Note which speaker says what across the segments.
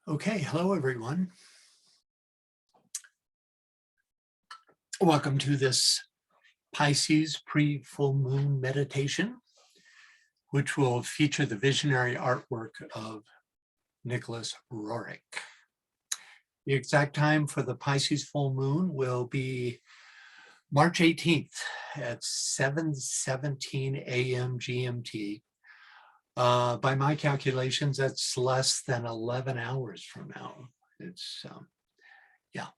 Speaker 1: Okay, hello everyone. Welcome to this Pisces pre-full moon meditation, which will feature the visionary artwork of Nicholas Roerich. The exact time for the Pisces full moon will be March 18th at 7:17 a.m. GMT. By my calculations, that's less than 11 hours from now. Yeah.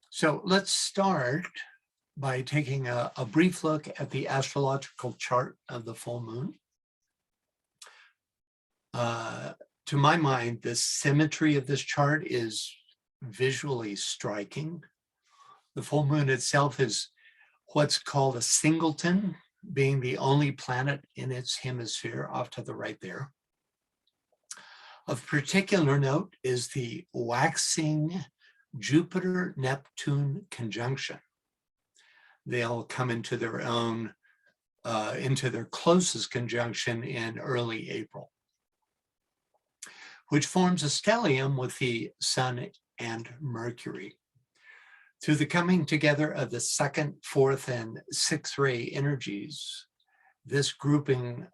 Speaker 1: So let's start by taking a brief look at the astrological chart of the full moon. To my mind, the symmetry of this chart is visually striking. The full moon itself is what's called a singleton, being the only planet in its hemisphere off to the right there. Of particular note is the waxing Jupiter-Neptune conjunction. They'll come into their own, into their closest conjunction in early April, which forms a stellium with the Sun and Mercury. Through the coming together of the second, fourth, and sixth ray energies, this grouping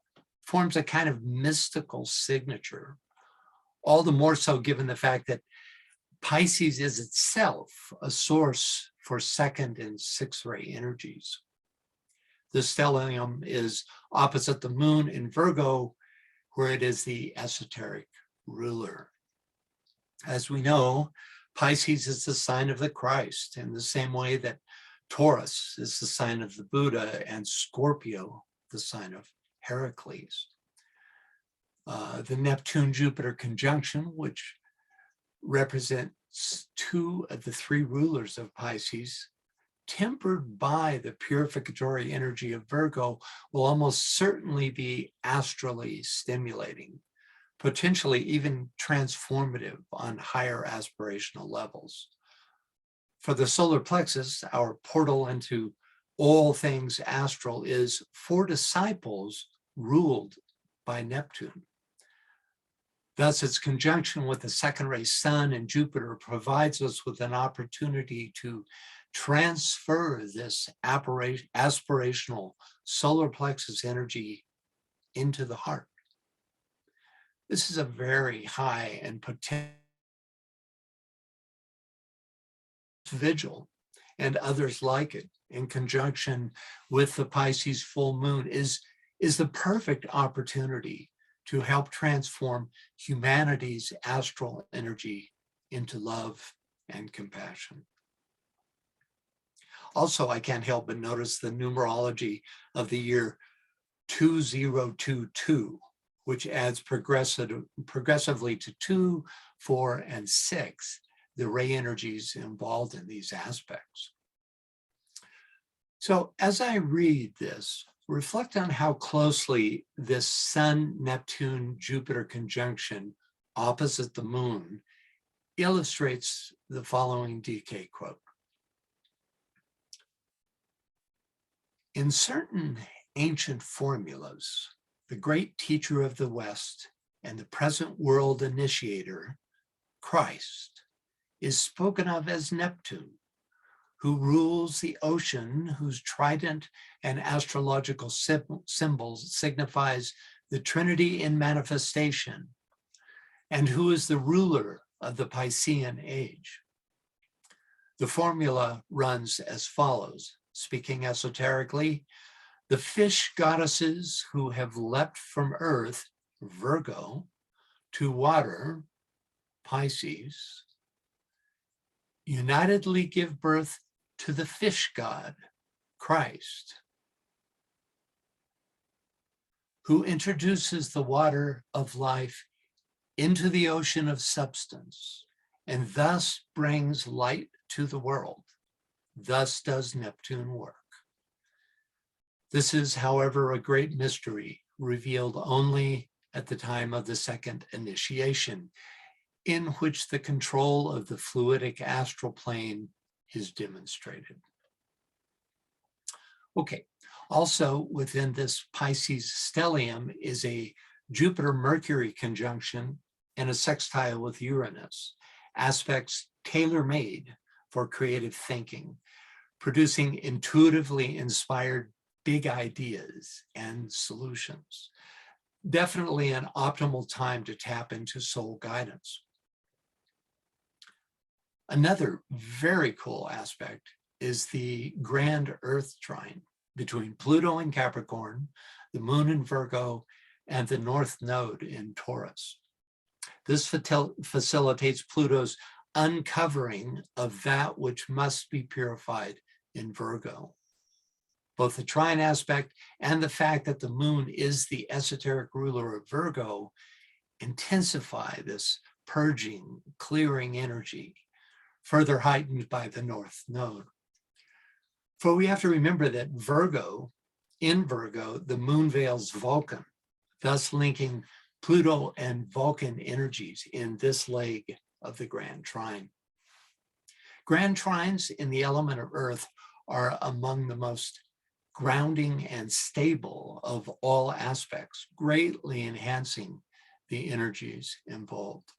Speaker 1: forms a kind of mystical signature, all the more so given the fact that Pisces is itself a source for second and sixth ray energies. The stellium is opposite the moon in Virgo, where it is the esoteric ruler. As we know, Pisces is the sign of the Christ in the same way that Taurus is the sign of the Buddha and Scorpio the sign of Heracles. The Neptune-Jupiter conjunction, which represents two of the three rulers of Pisces, tempered by the purificatory energy of Virgo, will almost certainly be astrally stimulating, potentially even transformative on higher aspirational levels. For the solar plexus, our portal into all things astral is for disciples ruled by Neptune. Thus, its conjunction with the second ray Sun and Jupiter provides us with an opportunity to transfer this aspirational solar plexus energy into the heart. This is a very high and potential vigil, and others like it in conjunction with the Pisces full moon is the perfect opportunity to help transform humanity's astral energy into love and compassion. Also, I can't help but notice the numerology of the year 2022, which adds progressively to 2, 4, and 6, the ray energies involved in these aspects. So as I read this, reflect on how closely this Sun-Neptune-Jupiter conjunction opposite the moon illustrates the following DK quote. In certain ancient formulas, the great teacher of the West and the present world initiator, Christ, is spoken of as Neptune, who rules the ocean, whose trident and astrological symbols signifies the Trinity in manifestation, and who is the ruler of the Piscean age. The formula runs as follows, speaking esoterically: the fish goddesses who have leapt from earth, Virgo, to water, Pisces, unitedly give birth to the fish god, Christ, who introduces the water of life into the ocean of substance and thus brings light to the world. Thus does Neptune work. This is, however, a great mystery revealed only at the time of the second initiation, in which the control of the fluidic astral plane is demonstrated. Okay, also within this Pisces stellium is a Jupiter-Mercury conjunction and a sextile with Uranus, aspects tailor-made for creative thinking, producing intuitively inspired big ideas and solutions. Definitely an optimal time to tap into soul guidance. Another very cool aspect is the grand Earth trine between Pluto in Capricorn, the Moon in Virgo, and the North Node in Taurus. This facilitates Pluto's uncovering of that which must be purified in Virgo. Both the trine aspect and the fact that the moon is the esoteric ruler of Virgo intensify this purging, clearing energy, further heightened by the North Node. For we have to remember that in Virgo, the moon veils Vulcan, thus linking Pluto and Vulcan energies in this leg of the grand trine. Grand trines in the element of Earth are among the most grounding and stable of all aspects, greatly enhancing the energies involved.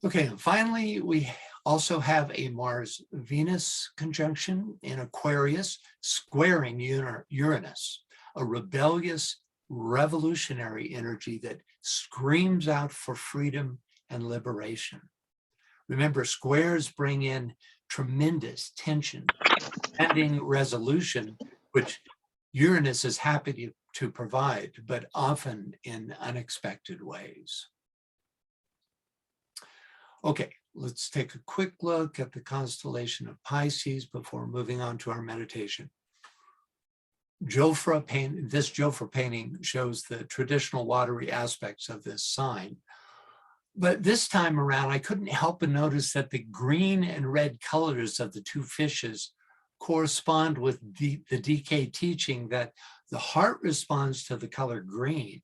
Speaker 1: Okay, and finally, we also have a Mars-Venus conjunction in Aquarius, squaring Uranus, a rebellious, revolutionary energy that screams out for freedom and liberation. Remember, squares bring in tremendous tension, demanding resolution, which Uranus is happy to provide, but often in unexpected ways. Okay, let's take a quick look at the constellation of Pisces before moving on to our meditation. This Jofra painting shows the traditional watery aspects of this sign. But this time around, I couldn't help but notice that the green and red colors of the two fishes correspond with the DK teaching that the heart responds to the color green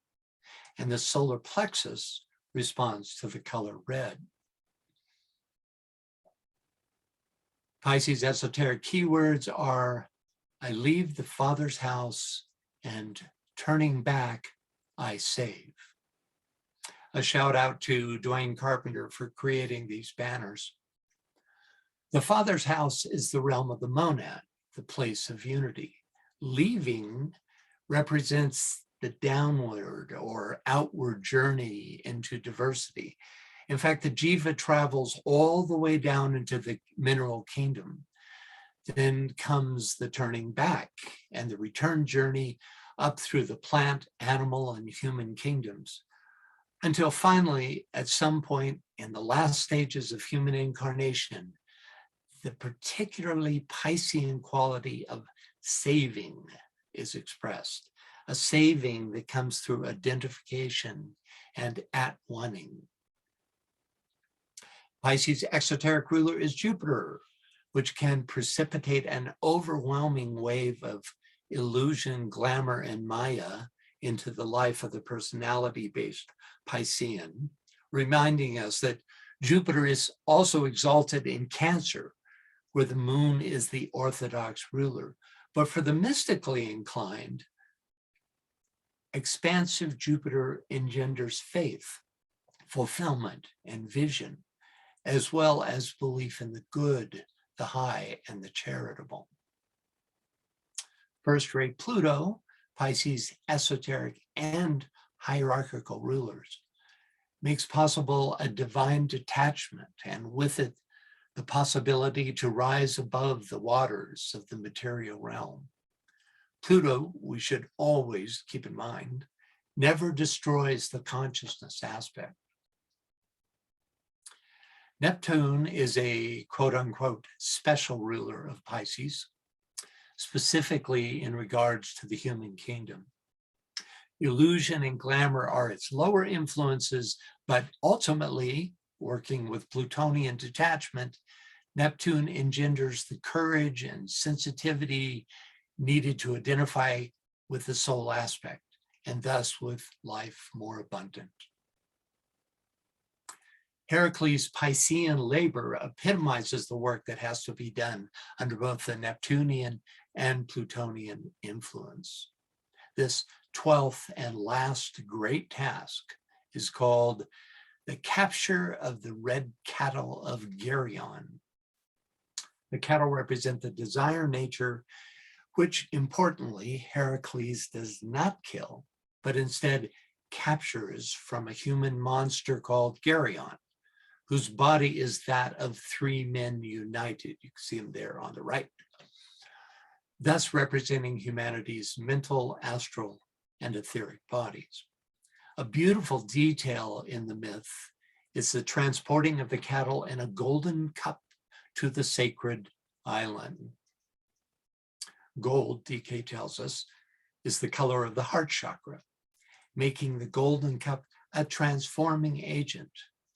Speaker 1: and the solar plexus responds to the color red. Pisces esoteric keywords are, I leave the Father's house and turning back, I save. A shout out to Dwayne Carpenter for creating these banners. The Father's house is the realm of the monad, the place of unity. Leaving represents the downward or outward journey into diversity. In fact, the jiva travels all the way down into the mineral kingdom. Then comes the turning back and the return journey up through the plant, animal, and human kingdoms, until finally, at some point in the last stages of human incarnation, the particularly Piscean quality of saving is expressed, a saving that comes through identification and at-oneing. Pisces' exoteric ruler is Jupiter, which can precipitate an overwhelming wave of illusion, glamour, and Maya into the life of the personality-based Piscean, reminding us that Jupiter is also exalted in Cancer, where the moon is the orthodox ruler. But for the mystically inclined, expansive Jupiter engenders faith, fulfillment, and vision, as well as belief in the good, the high, and the charitable. First-rate Pluto, Pisces' esoteric and hierarchical rulers, makes possible a divine detachment, and with it, the possibility to rise above the waters of the material realm. Pluto, we should always keep in mind, never destroys the consciousness aspect. Neptune is a quote-unquote special ruler of Pisces, specifically in regards to the human kingdom. Illusion and glamour are its lower influences, but ultimately, working with Plutonian detachment, Neptune engenders the courage and sensitivity needed to identify with the soul aspect, and thus with life more abundant. Heracles' Piscean labor epitomizes the work that has to be done under both the Neptunian and Plutonian influence. This 12th and last great task is called the capture of the red cattle of Geryon. The cattle represent the desire nature, which importantly, Heracles does not kill, but instead captures from a human monster called Geryon, whose body is that of three men united. You can see them there on the right, thus representing humanity's mental, astral, and etheric bodies. A beautiful detail in the myth is the transporting of the cattle in a golden cup to the sacred island. Gold, DK tells us, is the color of the heart chakra, making the golden cup a transforming agent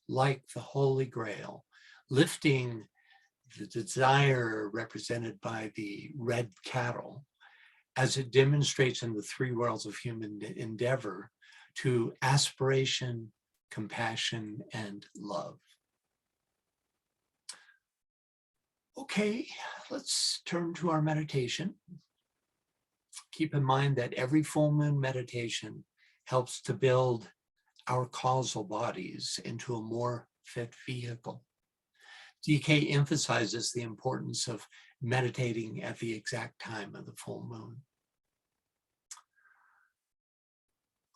Speaker 1: like the Holy Grail, lifting the desire represented by the red cattle as it demonstrates in the three worlds of human endeavor to aspiration, compassion, and love. Okay, let's turn to our meditation. Keep in mind that every full moon meditation helps to build our causal bodies into a more fit vehicle. DK emphasizes the importance of meditating at the exact time of the full moon.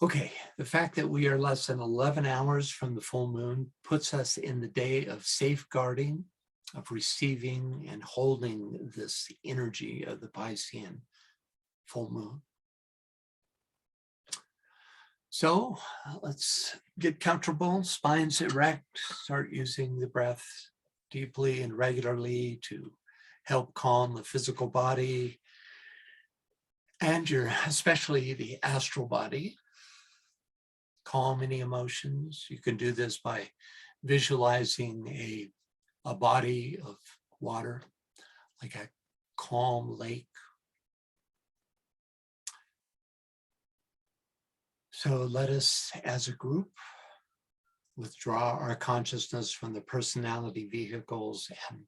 Speaker 1: Okay, the fact that we are less than 11 hours from the full moon puts us in the day of safeguarding, of receiving and holding this energy of the Piscean full moon. So let's get comfortable, spines erect, start using the breath deeply and regularly to help calm the physical body and especially the astral body. Calm any emotions. You can do this by visualizing a body of water, like a calm lake. So let us, as a group, withdraw our consciousness from the personality vehicles and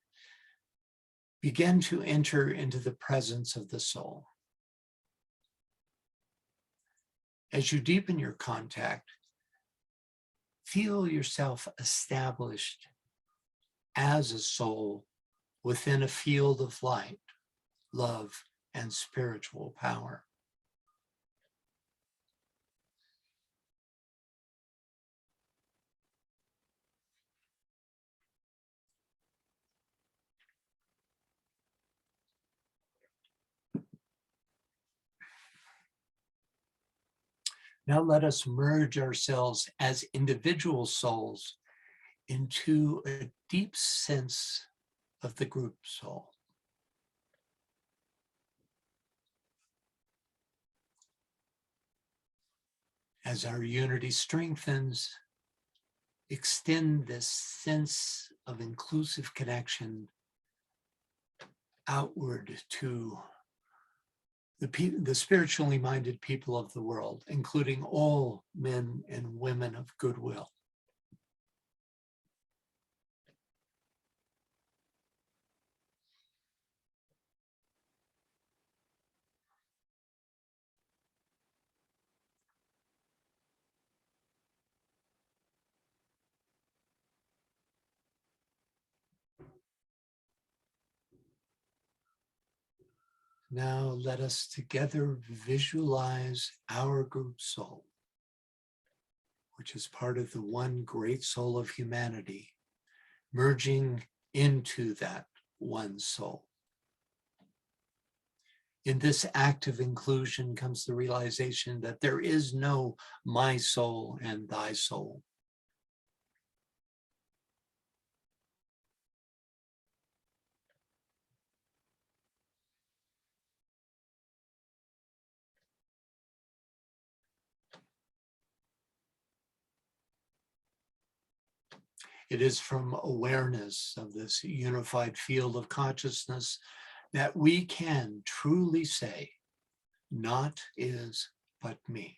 Speaker 1: begin to enter into the presence of the soul. As you deepen your contact, feel yourself established as a soul within a field of light, love, and spiritual power. Now let us merge ourselves as individual souls into a deep sense of the group soul. As our unity strengthens, extend this sense of inclusive connection outward to the spiritually minded people of the world, including all men and women of goodwill. Now let us together visualize our group soul, which is part of the one great soul of humanity, merging into that one soul. In this act of inclusion comes the realization that there is no my soul and thy soul. It is from awareness of this unified field of consciousness that we can truly say, naught is but me.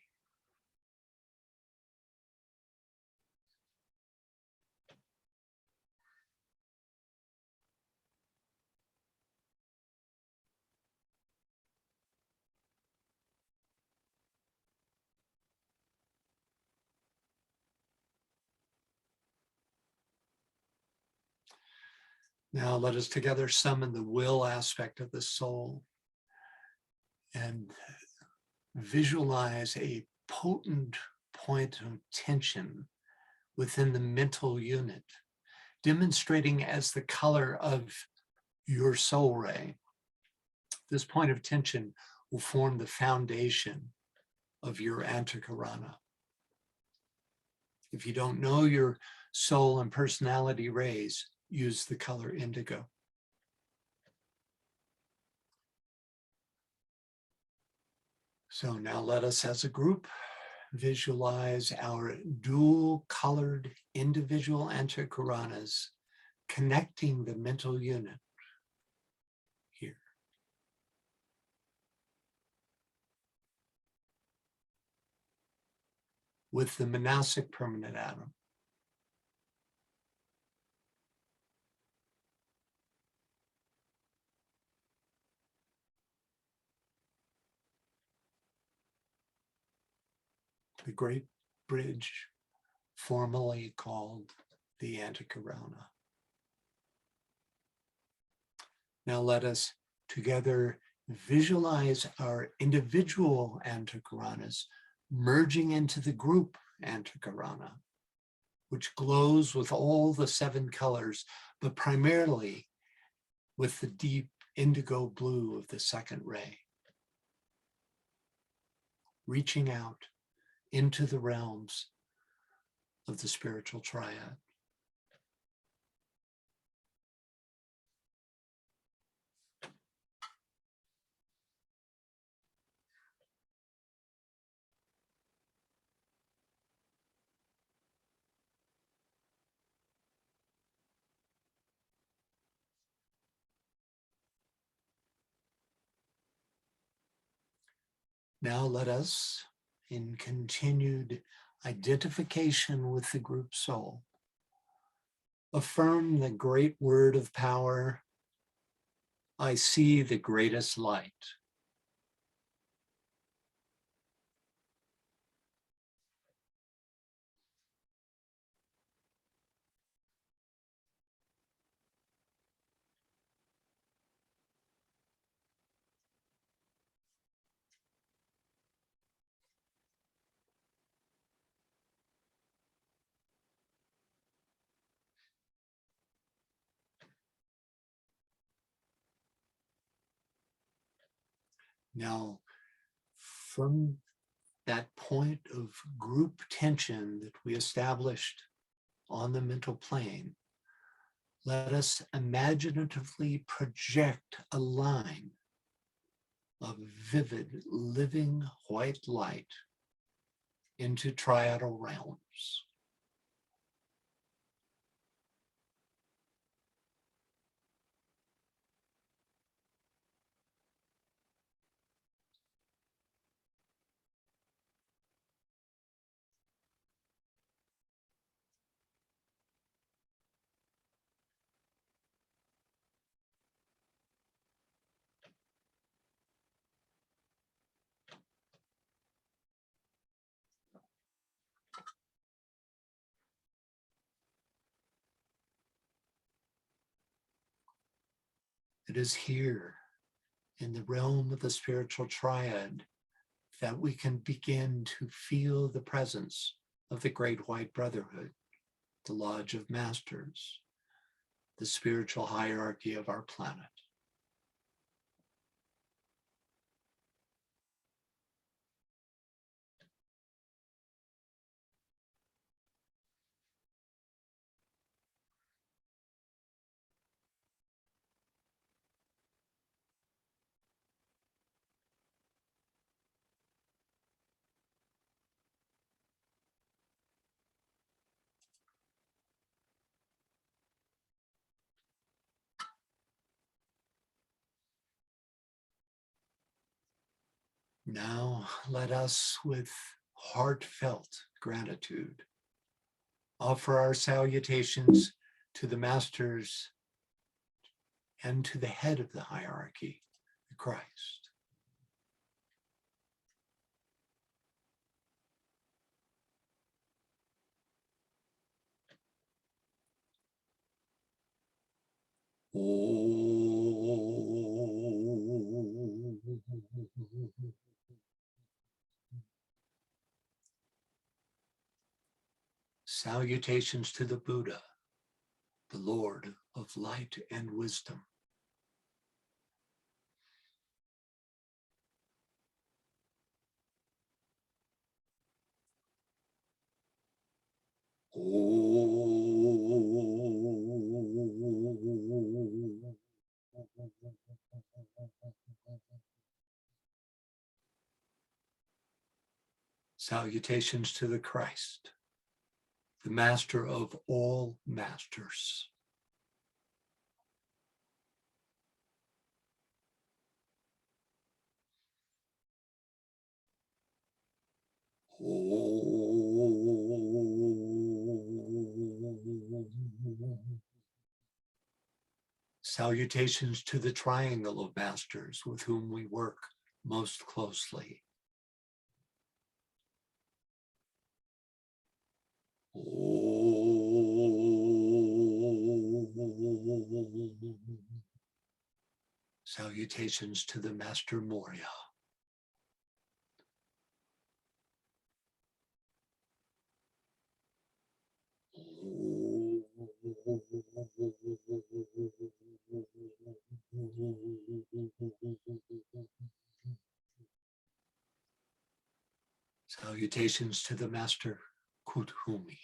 Speaker 1: Now let us together summon the will aspect of the soul and visualize a potent point of tension within the mental unit, demonstrating as the color of your soul ray. This point of tension will form the foundation of your antakarana. If you don't know your soul and personality rays, use the color indigo. So now let us as a group visualize our dual colored individual antakaranas connecting the mental unit here. With the monastic permanent atom. The great bridge formerly called the antakarana. Now let us together visualize our individual antakaranas merging into the group antakarana, which glows with all the 7 colors, but primarily with the deep indigo blue of the second ray, reaching out into the realms of the spiritual triad. Now let us, in continued identification with the group soul, affirm the great word of power, I see the greatest light. Now, from that point of group tension that we established on the mental plane, let us imaginatively project a line of vivid, living white light into triadal realms. It is here in the realm of the spiritual triad that we can begin to feel the presence of the Great White Brotherhood, the Lodge of Masters, the spiritual hierarchy of our planet. Now let us, with heartfelt gratitude, offer our salutations to the masters and to the head of the hierarchy, the Christ. Salutations to the Buddha, the Lord of light and wisdom. Salutations to the Christ, the master of all masters. Salutations to the triangle of masters with whom we work most closely. Salutations to the Master Moria. Salutations to the Master Kuthumi.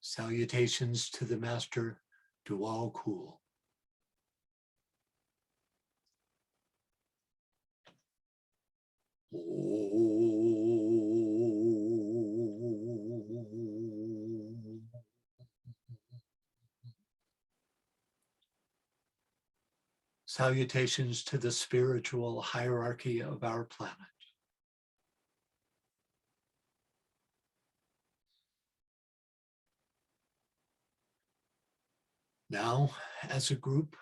Speaker 1: Salutations to the Master Dual Kul. Salutations to the spiritual hierarchy of our planet. Now, as a group,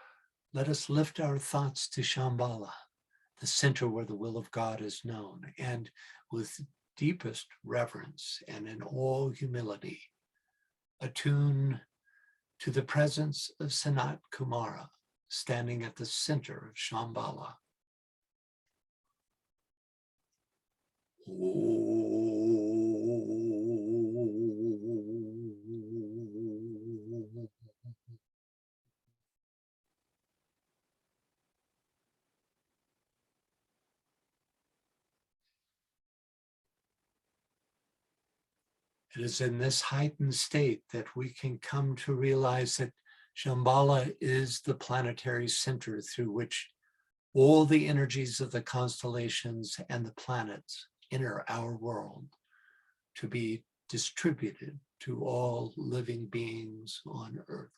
Speaker 1: let us lift our thoughts to Shambhala, the center where the will of God is known, and with deepest reverence and in all humility, attune to the presence of Sanat Kumara, standing at the center of Shambhala. It is in this heightened state that we can come to realize that Shambhala is the planetary center through which all the energies of the constellations and the planets enter our world to be distributed to all living beings on Earth.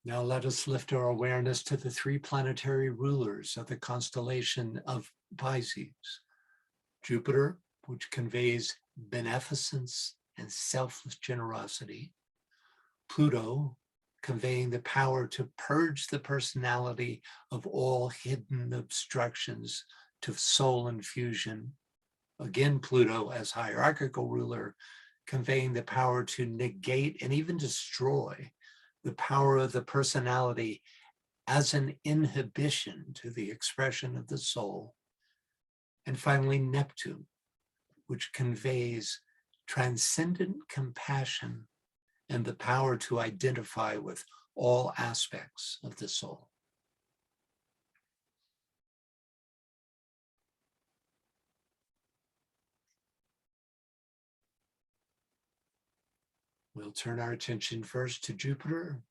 Speaker 1: Now let us lift our awareness to the three planetary rulers of the constellation of Pisces. Jupiter, which conveys beneficence and selfless generosity. Pluto, conveying the power to purge the personality of all hidden obstructions to soul infusion. Again, Pluto as hierarchical ruler, conveying the power to negate and even destroy the power of the personality as an inhibition to the expression of the soul. And finally, Neptune, which conveys transcendent compassion and the power to identify with all aspects of the soul. We'll turn our attention first to Jupiter,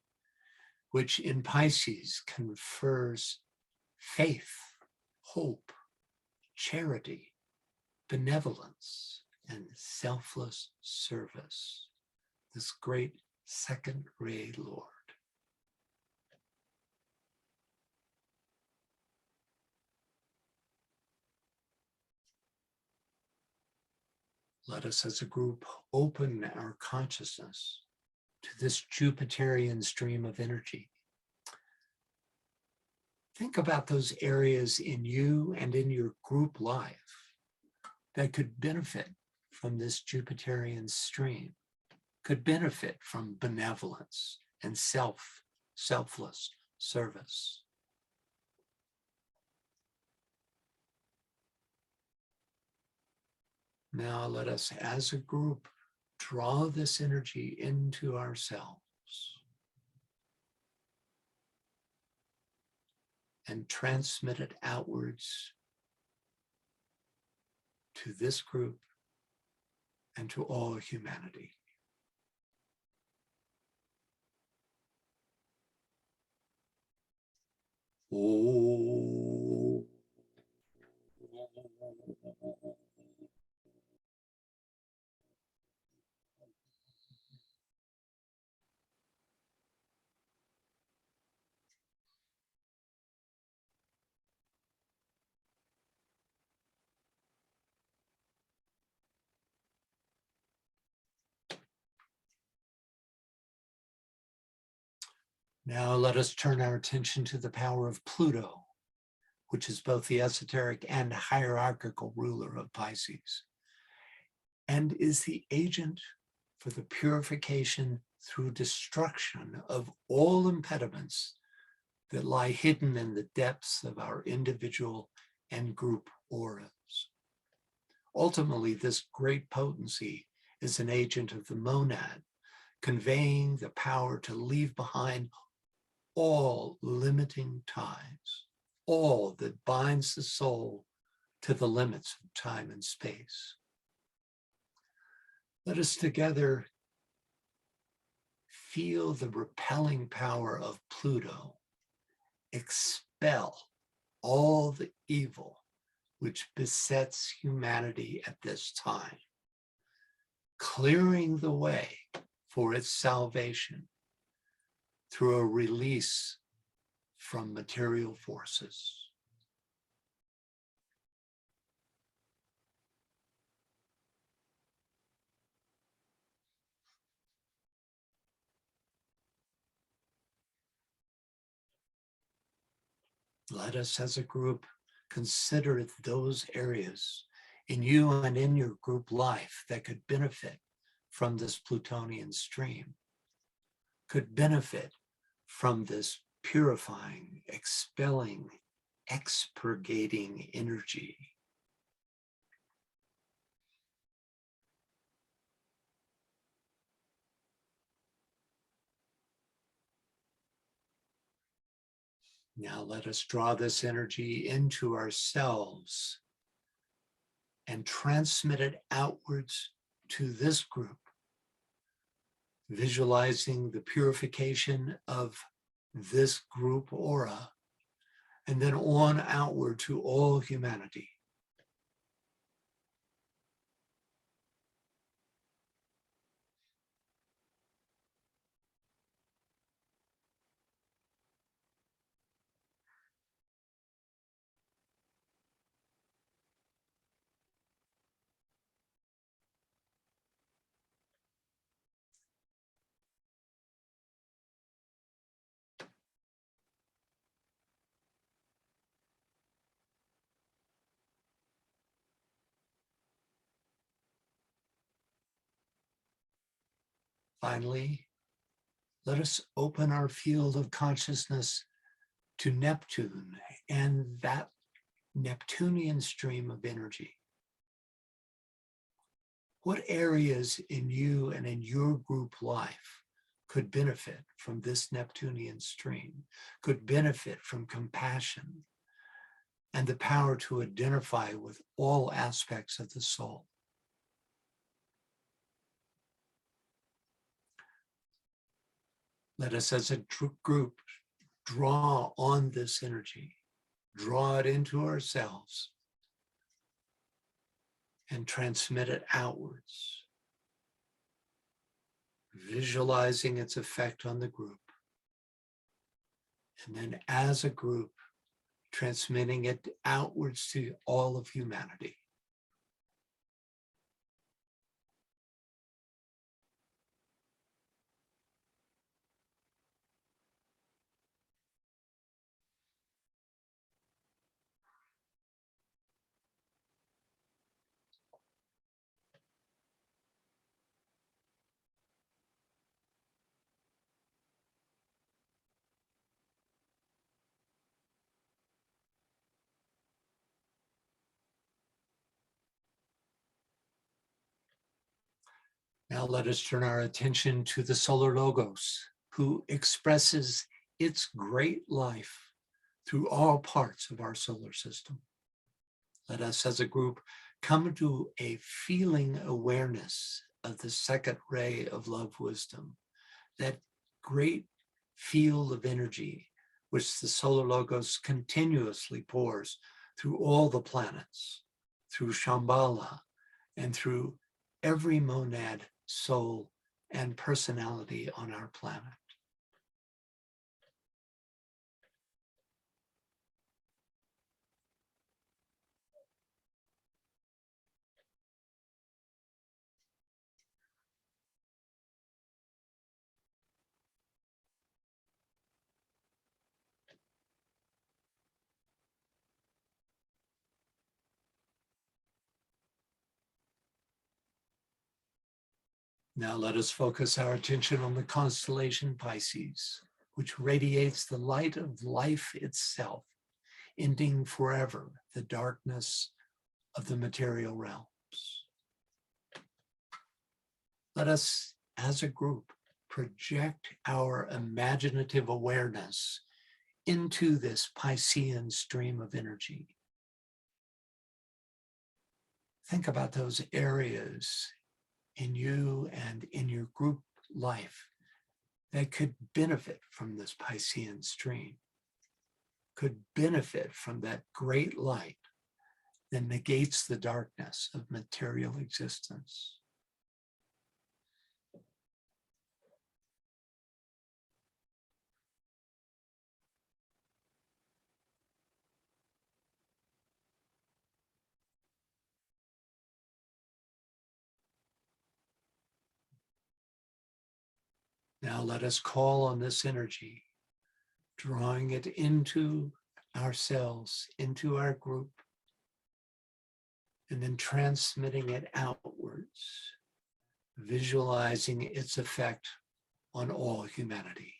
Speaker 1: which in Pisces confers faith, hope, charity, benevolence, and selfless service, this great second ray Lord. Let us as a group open our consciousness to this Jupiterian stream of energy. Think about those areas in you and in your group life that could benefit from this Jupiterian stream, could benefit from benevolence and selfless service. Now let us as a group draw this energy into ourselves and transmit it outwards to this group and to all humanity. Oh. Now let us turn our attention to the power of Pluto, which is both the esoteric and hierarchical ruler of Pisces, and is the agent for the purification through destruction of all impediments that lie hidden in the depths of our individual and group auras. Ultimately, this great potency is an agent of the monad, conveying the power to leave behind all limiting ties, all that binds the soul to the limits of time and space. Let us together feel the repelling power of Pluto expel all the evil which besets humanity at this time, clearing the way for its salvation through a release from material forces. Let us as a group consider those areas in you and in your group life that could benefit from this Plutonian stream, could benefit from this purifying, expelling, expurgating energy. Now let us draw this energy into ourselves and transmit it outwards to this group, visualizing the purification of this group aura, and then on outward to all humanity. Finally, let us open our field of consciousness to Neptune and that Neptunian stream of energy. What areas in you and in your group life could benefit from this Neptunian stream, could benefit from compassion and the power to identify with all aspects of the soul? Let us as a group draw on this energy, draw it into ourselves, and transmit it outwards, visualizing its effect on the group. And then as a group, transmitting it outwards to all of humanity. Now let us turn our attention to the solar logos, who expresses its great life through all parts of our solar system. Let us as a group come to a feeling awareness of the second ray of love wisdom, that great field of energy which the solar logos continuously pours through all the planets, through Shambhala, and through every monad, soul, and personality on our planet. Now let us focus our attention on the constellation Pisces, which radiates the light of life itself, ending forever the darkness of the material realms. Let us, as a group, project our imaginative awareness into this Piscean stream of energy. Think about those areas in you and in your group life that could benefit from this Piscean stream, could benefit from that great light that negates the darkness of material existence. Now let us call on this energy, drawing it into ourselves, into our group, and then transmitting it outwards, visualizing its effect on all humanity.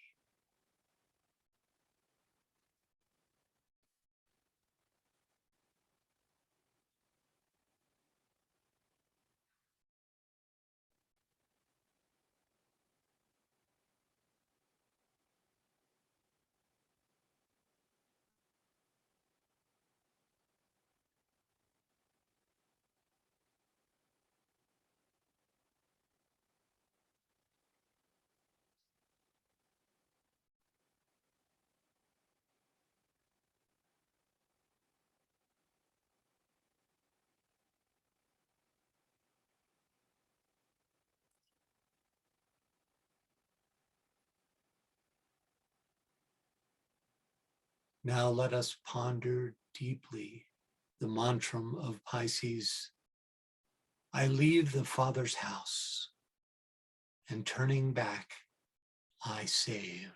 Speaker 1: Now let us ponder deeply the mantra of Pisces. I leave the Father's house, and turning back, I save.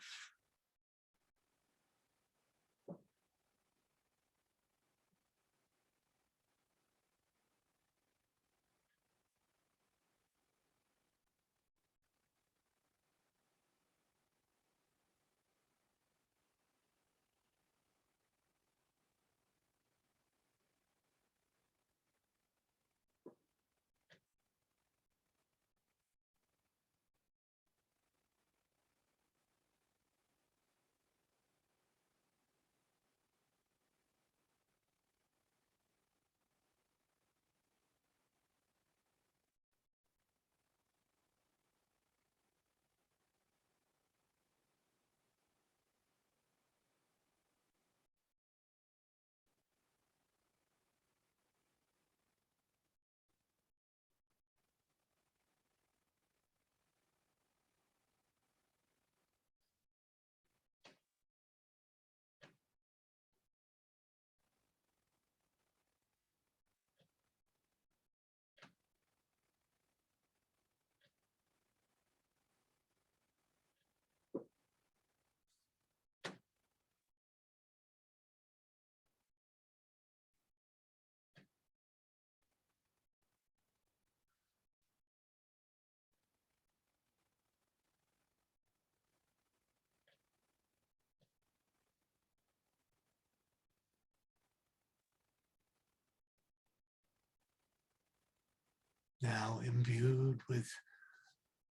Speaker 1: Now imbued with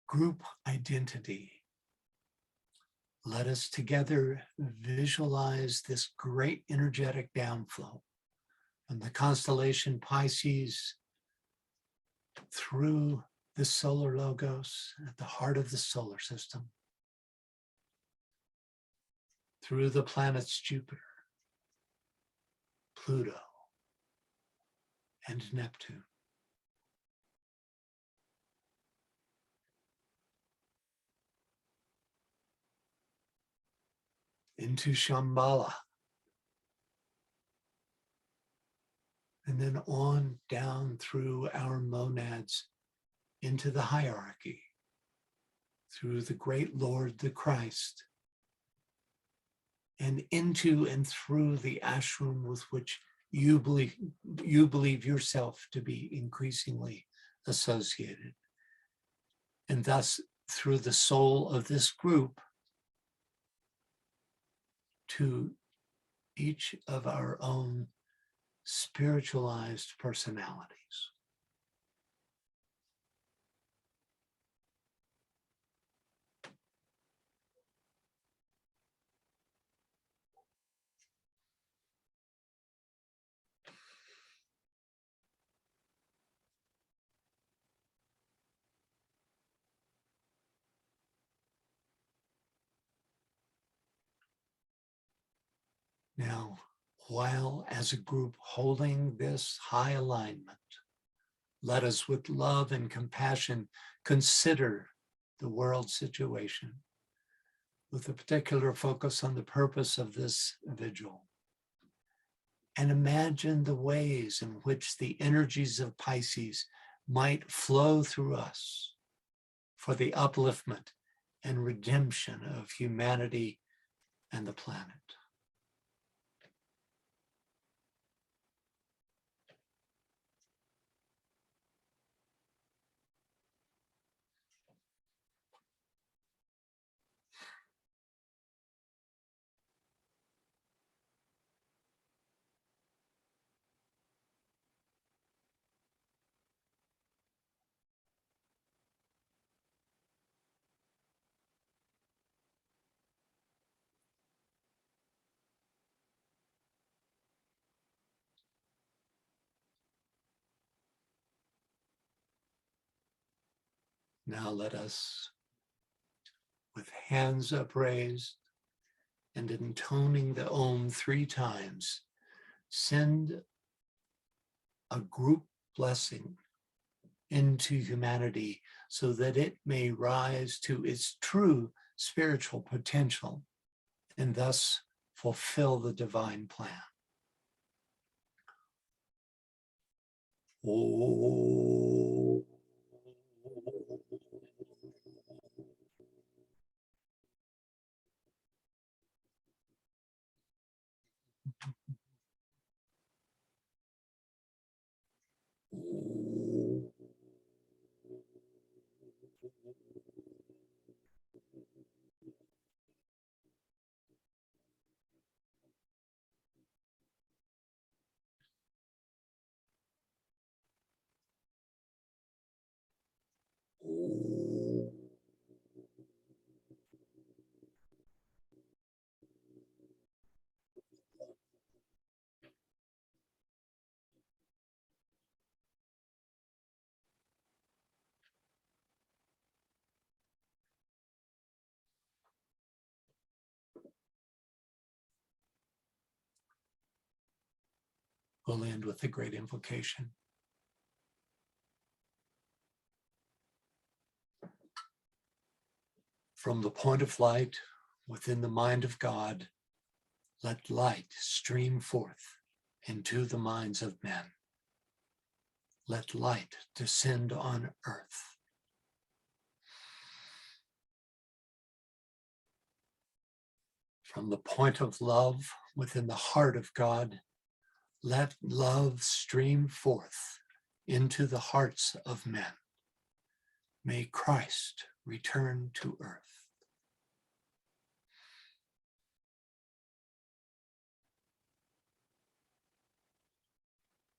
Speaker 1: group identity, let us together visualize this great energetic downflow from the constellation Pisces through the solar logos at the heart of the solar system, through the planets Jupiter, Pluto, and Neptune, into Shambhala, and then on down through our monads into the hierarchy, through the great Lord, the Christ, and into and through the ashram with which you believe yourself to be increasingly associated. And thus, through the soul of this group, to each of our own spiritualized personalities. Now, while as a group holding this high alignment, let us with love and compassion consider the world situation with a particular focus on the purpose of this vigil. And imagine the ways in which the energies of Pisces might flow through us for the upliftment and redemption of humanity and the planet. Now let us, with hands upraised and intoning the Om 3 times, send a group blessing into humanity so that it may rise to its true spiritual potential and thus fulfill the divine plan. Oh. We'll end with a great invocation. From the point of light within the mind of God, let light stream forth into the minds of men. Let light descend on earth. From the point of love within the heart of God, let love stream forth into the hearts of men. May Christ return to earth.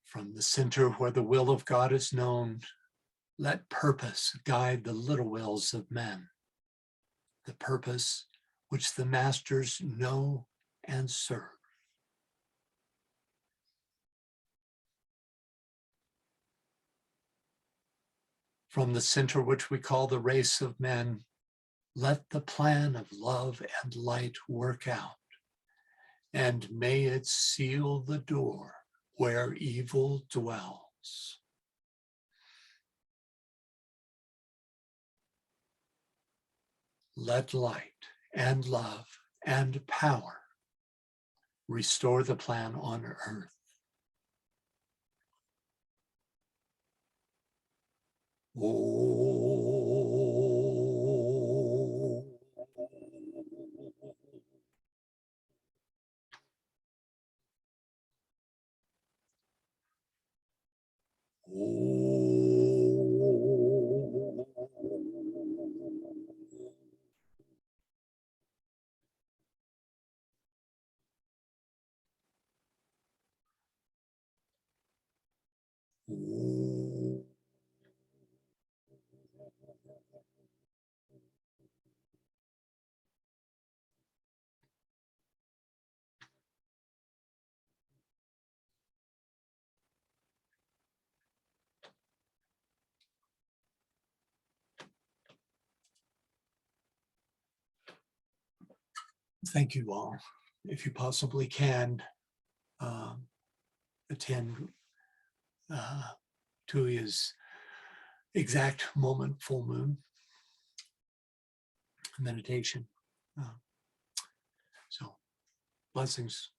Speaker 1: From the center where the will of God is known, Let purpose guide the little wills of men, the purpose which the masters know and serve. From the center which we call the race of men, let the plan of love and light work out, and may it seal the door where evil dwells. Let light and love and power restore the plan on earth. Thank you all. If you possibly can, attend to his exact moment full moon meditation. So blessings.